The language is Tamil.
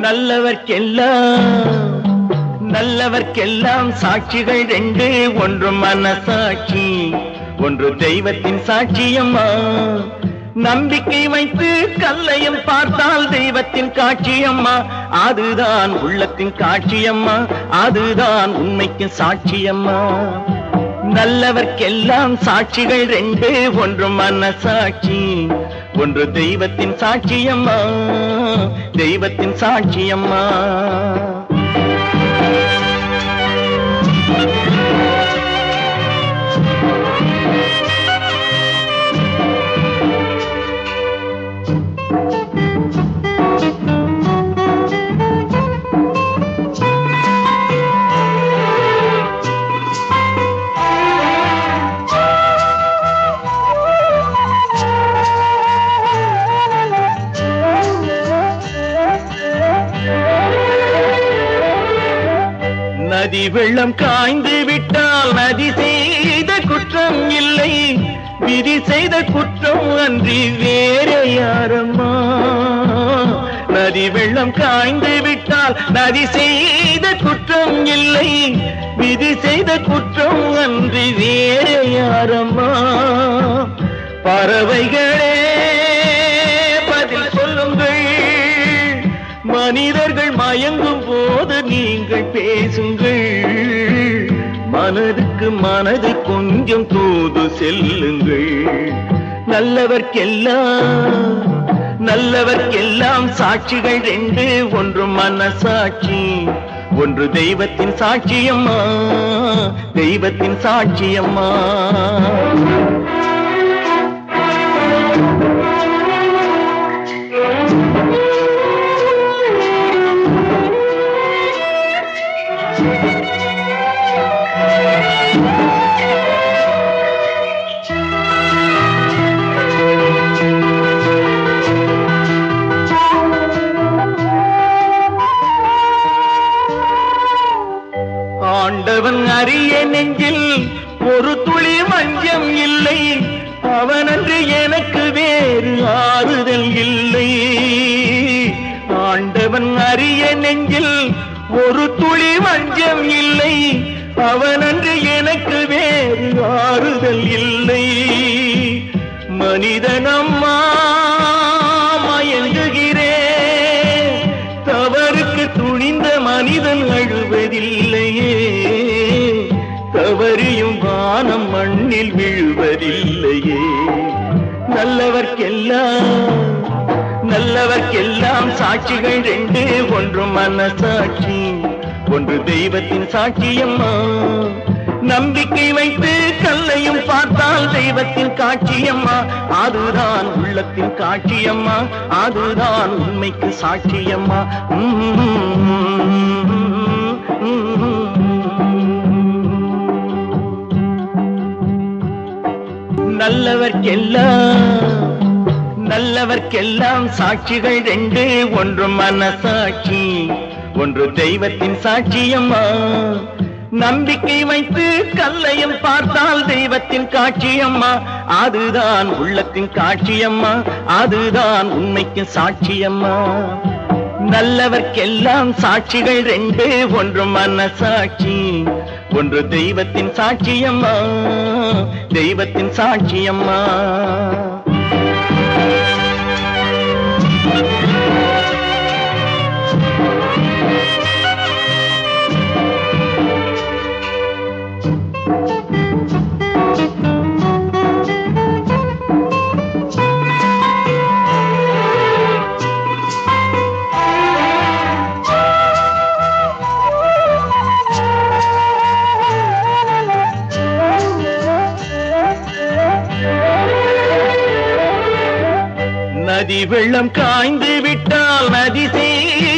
நல்லவர்க்கெல்லாம் நல்லவர்க்கெல்லாம் சாட்சிகள் ரெண்டு, ஒன்று மனசாட்சி, ஒன்று தெய்வத்தின் சாட்சியம்மா. நம்பிக்கை வைத்து கல்லையும் பார்த்தால் தெய்வத்தின் காட்சியம்மா. அதுதான் உள்ளத்தின் காட்சியம்மா, அதுதான் உண்மைக்கு சாட்சியம்மா. நல்லவர்க்கெல்லாம் சாட்சிகள் ரெண்டு, ஒன்று மனசாட்சி, ஒன்று தெய்வத்தின் சாட்சியம்மா, தெய்வத்தின் சாட்சியம்மா. நதி வெள்ளம் காய்ந்து விட்டால் நதி செய்த குற்றம் இல்லை, விதி செய்த குற்றம் அன்றி வேறு யாரம்மா. நதி வெள்ளம் காய்ந்து விட்டால் நதி செய்த குற்றம் இல்லை, விதி செய்த குற்றம் அன்றி வேறு யாரம்மா. பறவைகளே பதில் சொல்லுங்கள், மனிதர்கள் மயங்கும் போது நீங்கள் பேசுங்கள். மனதுக்கு மனது கொஞ்சம் தூது செல்லுங்கள். நல்லவர்க்கெல்லாம் சாட்சிகள் ரெண்டு, ஒன்று மனசாட்சி, ஒன்று தெய்வத்தின் சாட்சியம்மா, தெய்வத்தின் சாட்சியம்மா. ஆண்டவன் அறிய நெஞ்சில் ஒரு துளி வஞ்சம் இல்லை, அவனன்று எனக்கு வேறு ஆறுதல் இல்லை. ஆண்டவன் அறிய நெஞ்சில் ஒரு துளி வஞ்சம் இல்லை, அவனன்று எனக்கு வேறு ஆறுதல் இல்லை. மனிதனம்மா மயங்குகிறேன், தவறுக்கு துணிந்த மனிதன் அழுவதில்லையே, தவறியும் வானம் மண்ணில் விழுவதில்லையே. நல்லவர்க்கெல்லாம் சாட்சிகள் ரெண்டு, ஒன்று மனசாட்சி, ஒன்று தெய்வத்தின் சாட்சியம்மா. நம்பிக்கை வைத்து கல்லையும் பார்த்தால் தெய்வத்தின் காட்சியம்மா. அதுதான் உள்ளத்தின் காட்சியம்மா, அதுதான் உண்மைக்கு சாட்சியம்மா. நல்லவர்க்கெல்லாம் சாட்சிகள் ரெண்டு, ஒன்று மனசாட்சி, ஒன்று தெய்வத்தின் சாட்சியம்மா. நம்பிக்கை வைத்து கல்லையும் பார்த்தால் தெய்வத்தின் காட்சியம்மா. அதுதான் உள்ளத்தின் காட்சியம்மா, அதுதான் உண்மைக்கு சாட்சியம்மா. நல்லவர்க்கெல்லாம் சாட்சிகள் ரெண்டு, ஒன்று மனசாட்சி, ஒன்று தெய்வத்தின் சாட்சியம்மா, தெய்வத்தின் சாட்சியம்மா. நதி வெள்ளம் காய்ந்து விட்டால் நதி செய்த